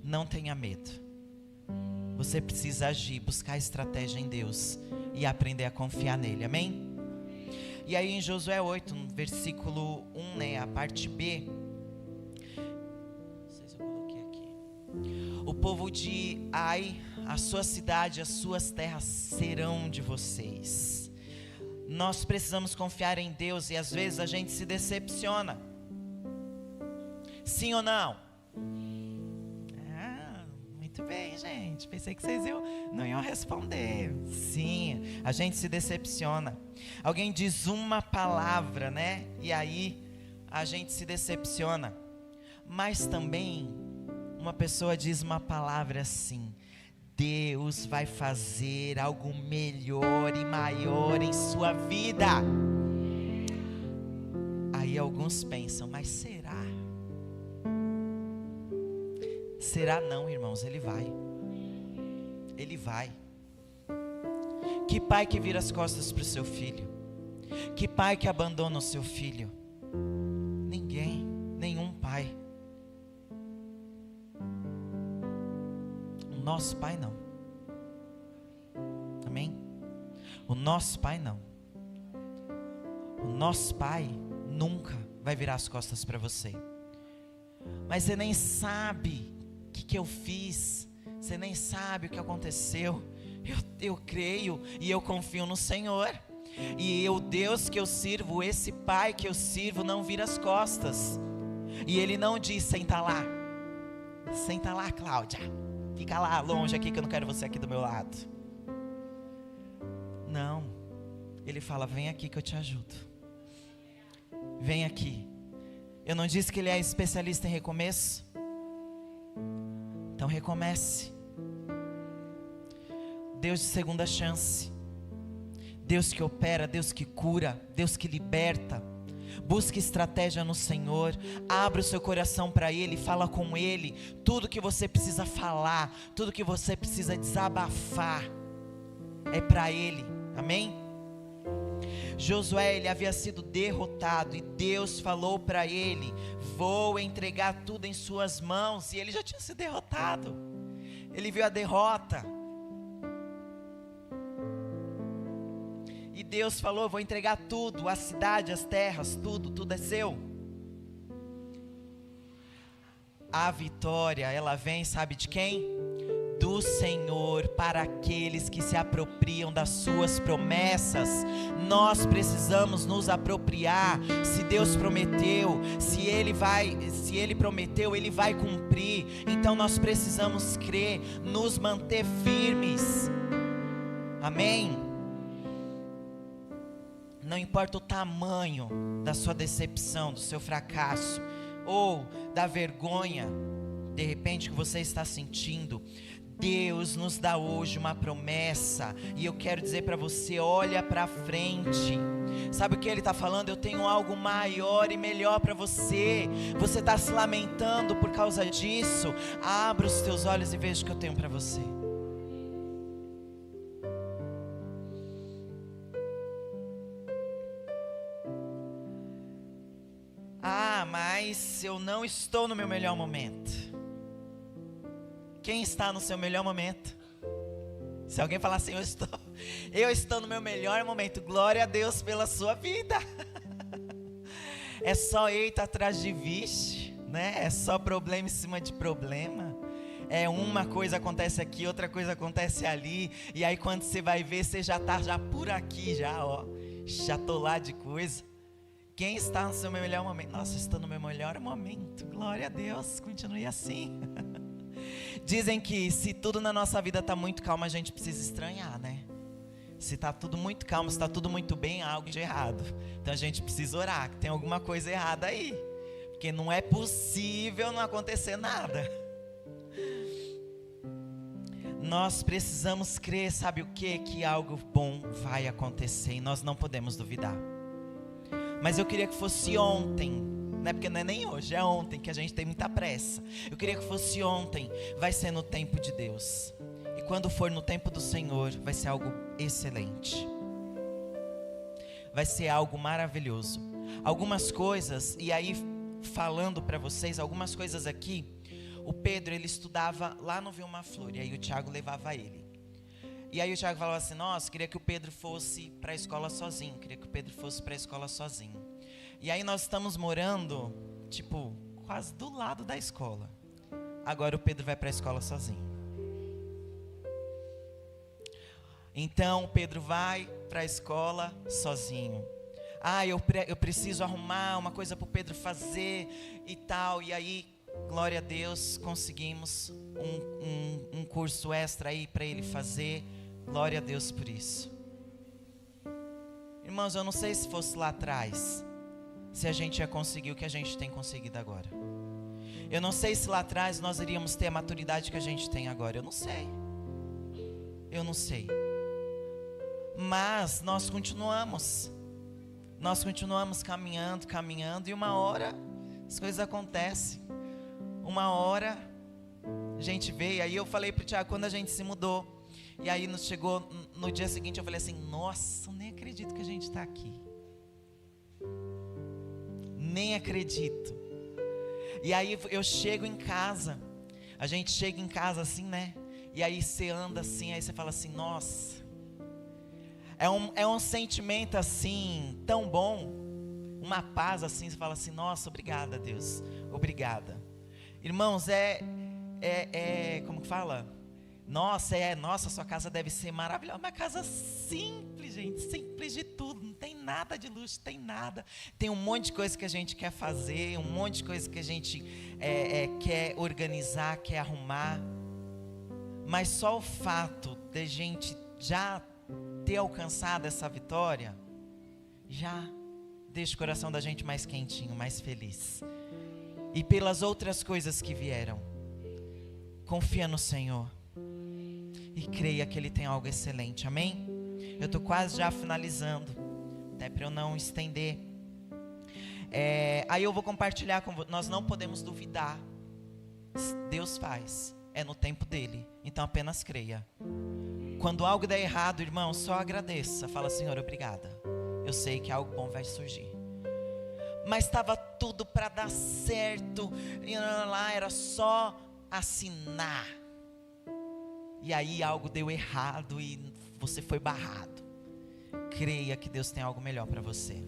Não tenha medo. Você precisa agir, buscar estratégia em Deus e aprender a confiar nele, amém? E aí em Josué 8, no versículo 1, a parte B, O povo de Ai, a sua cidade, as suas terras serão de vocês. Nós precisamos confiar em Deus e às vezes a gente se decepciona. Sim ou não? Muito bem, gente. Pensei que vocês não iam responder. Sim, a gente se decepciona. Alguém diz uma palavra, né? E aí a gente se decepciona. Mas também uma pessoa diz uma palavra assim: Deus vai fazer algo melhor e maior em sua vida. Aí alguns pensam, mas será? Será não, irmãos, Ele vai. Ele vai. Que pai que vira as costas para o seu filho? Que pai que abandona o seu filho? Ninguém, nenhum pai. O nosso pai não. Amém? O nosso pai não. O nosso pai nunca vai virar as costas para você. Mas você nem sabe o que eu fiz. Você nem sabe o que aconteceu. Eu creio e eu confio no Senhor. E o Deus que eu sirvo, esse pai que eu sirvo, não vira as costas. E Ele não diz, senta lá. Senta lá, Cláudia. Fica lá longe aqui que eu não quero você aqui do meu lado. Não. Ele fala, vem aqui que eu te ajudo. Vem aqui. Eu não disse que Ele é especialista em recomeço? Então recomece. Deus de segunda chance. Deus que opera, Deus que cura, Deus que liberta. Busque estratégia no Senhor. Abra o seu coração para Ele, fala com Ele. Tudo que você precisa falar, tudo que você precisa desabafar, é para Ele. Amém? Josué, ele havia sido derrotado e Deus falou para ele, vou entregar tudo em suas mãos. E ele já tinha sido derrotado. Ele viu a derrota. E Deus falou, vou entregar tudo, a cidade, as terras, tudo é seu. A vitória, ela vem, sabe de quem? Do Senhor, para aqueles que se apropriam das suas promessas. Nós precisamos nos apropriar. Se Deus prometeu, se Ele prometeu, Ele vai cumprir. Então nós precisamos crer, nos manter firmes. Amém? Não importa o tamanho da sua decepção, do seu fracasso, ou da vergonha, de repente, que você está sentindo, Deus nos dá hoje uma promessa, e eu quero dizer para você, olha para frente. Sabe o que Ele está falando? Eu tenho algo maior e melhor para você. Você está se lamentando por causa disso? Abra os teus olhos e veja o que eu tenho para você. Mas eu não estou no meu melhor momento. Quem está no seu melhor momento? Se alguém falar assim, eu estou no meu melhor momento, glória a Deus pela sua vida. É só eita atrás de vixe, né? É só problema em cima de problema. É uma coisa acontece aqui, outra coisa acontece ali, e aí quando você vai ver, você já está por aqui, já tô lá de coisa. Quem está no seu melhor momento? Nossa, estou no meu melhor momento, glória a Deus, continue assim. Dizem que se tudo na nossa vida está muito calmo, a gente precisa estranhar, né? Se está tudo muito calmo, se está tudo muito bem, há algo de errado. Então a gente precisa orar, que tem alguma coisa errada aí. Porque não é possível não acontecer nada. Nós precisamos crer, sabe o quê? Que algo bom vai acontecer e nós não podemos duvidar. Mas eu queria que fosse ontem, né? Porque não é nem hoje, é ontem, que a gente tem muita pressa. Eu queria que fosse ontem, vai ser no tempo de Deus. E quando for no tempo do Senhor, vai ser algo excelente. Vai ser algo maravilhoso. Algumas coisas, e aí falando para vocês, algumas coisas aqui, o Pedro, ele estudava lá no Vilma Flor, e aí o Tiago levava ele. E aí o Tiago falava assim, nossa, queria que o Pedro fosse para a escola sozinho, E aí nós estamos morando, quase do lado da escola. Agora o Pedro vai para a escola sozinho. Então o Pedro vai para a escola sozinho. Eu preciso arrumar uma coisa para o Pedro fazer e tal. E aí, glória a Deus, conseguimos um curso extra aí para ele fazer. Glória a Deus por isso. Irmãos, eu não sei se fosse lá atrás, se a gente ia conseguir o que a gente tem conseguido agora. Eu não sei se lá atrás nós iríamos ter a maturidade que a gente tem agora. Eu não sei. Mas nós continuamos caminhando, e uma hora as coisas acontecem. Uma hora a gente vê. E aí eu falei pro Tiago, quando a gente se mudou, e aí nos chegou no dia seguinte, eu falei assim: nossa, eu nem acredito que a gente está aqui. Nem acredito. E aí eu chego em casa, a gente chega em casa assim, né? E aí você anda assim, aí você fala assim: nossa, é um sentimento assim, tão bom, uma paz assim, você fala assim: nossa, obrigada Deus, obrigada. Irmãos, como que fala? Nossa, sua casa deve ser maravilhosa. Uma casa simples, gente, simples de tudo, não tem nada de luxo, tem nada. Tem um monte de coisa que a gente quer fazer, um monte de coisa que a gente quer organizar, quer arrumar. Mas só o fato de a gente já ter alcançado essa vitória, já deixa o coração da gente mais quentinho, mais feliz. E pelas outras coisas que vieram, confia no Senhor e creia que Ele tem algo excelente, amém? Eu estou quase já finalizando, até para eu não estender. Aí eu vou compartilhar com vocês. Nós não podemos duvidar. Deus faz, é no tempo dele, então apenas creia. Quando algo der errado, irmão, só agradeça, fala: Senhor, obrigada, eu sei que algo bom vai surgir. Mas estava tudo para dar certo, e lá era só assinar, e aí algo deu errado e você foi barrado. Creia que Deus tem algo melhor para você.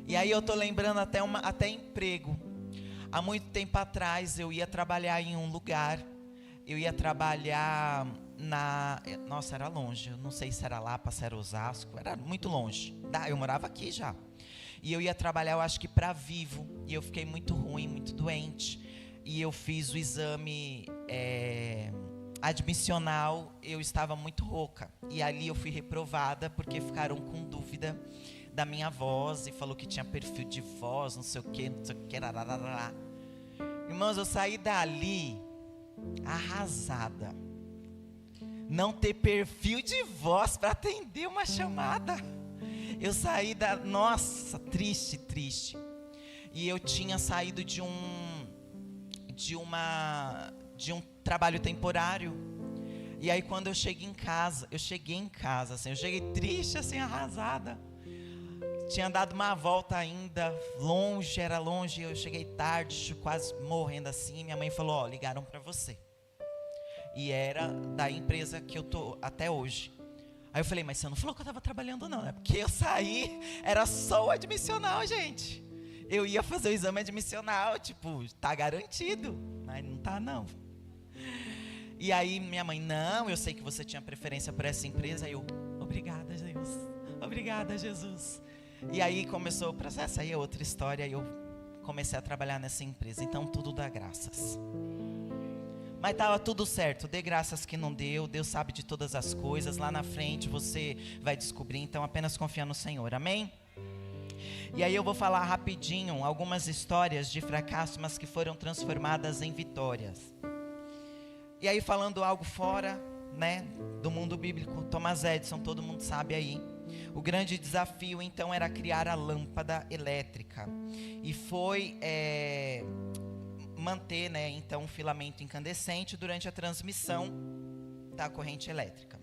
E aí eu estou lembrando até emprego. Há muito tempo atrás eu ia trabalhar em um lugar, eu ia trabalhar nossa, era longe, eu não sei se era Lapa, se era Osasco, era muito longe, eu morava aqui já. E eu ia trabalhar, eu acho que para Vivo, e eu fiquei muito ruim, muito doente, e eu fiz o exame admissional, eu estava muito rouca, e ali eu fui reprovada, porque ficaram com dúvida da minha voz, e falou que tinha perfil de voz, não sei o que, rararara. Irmãos, eu saí dali arrasada. Não ter perfil de voz para atender uma chamada. Eu saí nossa, triste. E eu tinha saído de um trabalho temporário. E aí quando eu cheguei em casa, assim, eu cheguei triste, assim, arrasada. Tinha dado uma volta ainda, era longe, eu cheguei tarde, quase morrendo assim. Minha mãe falou: ligaram para você. E era da empresa que eu tô até hoje. Aí eu falei: mas você não falou que eu estava trabalhando não, né? Porque eu saí, era só o admissional, gente. Eu ia fazer o exame admissional, tipo, tá garantido. Mas não tá não. E aí minha mãe: não, eu sei que você tinha preferência por essa empresa. Aí eu: obrigada, Deus, obrigada, Jesus. E aí começou o processo, aí é outra história. Aí eu comecei a trabalhar nessa empresa. Então tudo dá graças. Mas estava tudo certo, dê graças que não deu, Deus sabe de todas as coisas, lá na frente você vai descobrir, então apenas confia no Senhor, amém? E aí eu vou falar rapidinho algumas histórias de fracasso, mas que foram transformadas em vitórias. E aí falando algo fora, né, do mundo bíblico, Thomas Edison, todo mundo sabe aí. O grande desafio então era criar a lâmpada elétrica, e foi manter, né, então um filamento incandescente durante a transmissão da corrente elétrica.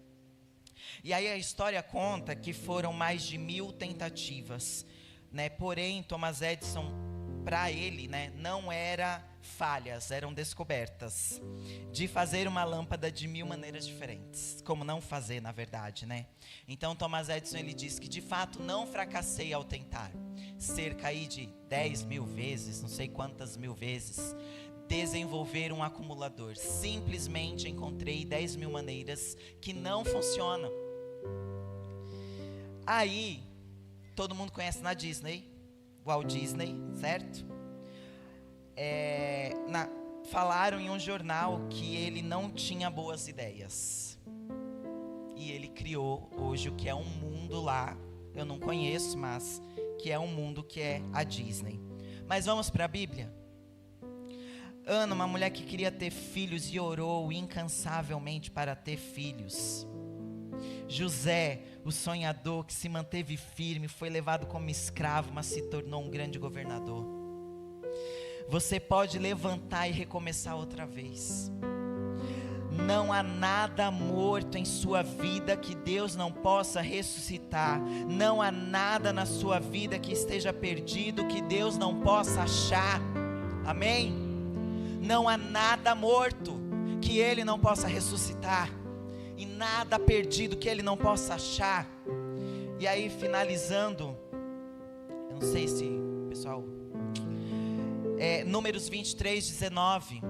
E aí a história conta que foram mais de 1000 tentativas, né? Porém Thomas Edison, para ele, né, não era falhas, eram descobertas de fazer uma lâmpada de 1000 maneiras diferentes, como não fazer, na verdade, né? Então Thomas Edison, ele diz que de fato não fracassei ao tentar, cerca aí de 10.000 vezes, não sei quantas mil vezes, desenvolver um acumulador. Simplesmente encontrei 10 mil maneiras que não funcionam. Aí, todo mundo conhece na Disney, Walt Disney, certo? Falaram em um jornal que ele não tinha boas ideias. E ele criou hoje o que é um mundo lá, eu não conheço, mas que é um mundo que é a Disney. Mas vamos para a Bíblia? Ana, uma mulher que queria ter filhos e orou incansavelmente para ter filhos. José, o sonhador que se manteve firme, foi levado como escravo, mas se tornou um grande governador. Você pode levantar e recomeçar outra vez. Não há nada morto em sua vida que Deus não possa ressuscitar. Não há nada na sua vida que esteja perdido que Deus não possa achar. Amém? Não há nada morto que Ele não possa ressuscitar. E nada perdido que Ele não possa achar. E aí, finalizando, eu não sei se, pessoal, Números 23, 19.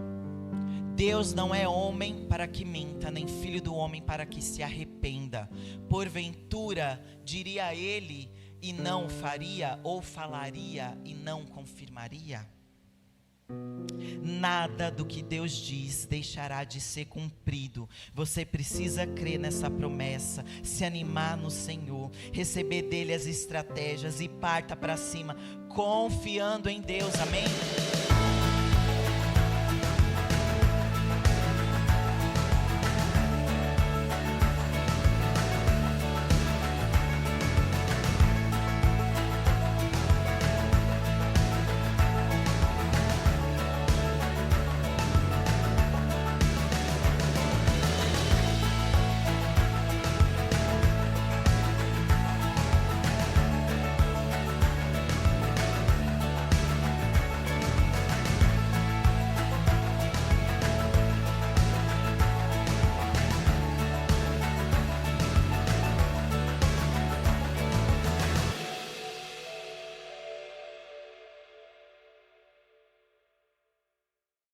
Deus não é homem para que minta, nem filho do homem para que se arrependa. Porventura, diria ele e não faria, ou falaria e não confirmaria? Nada do que Deus diz deixará de ser cumprido. Você precisa crer nessa promessa, se animar no Senhor, receber dele as estratégias e parta para cima, confiando em Deus, amém?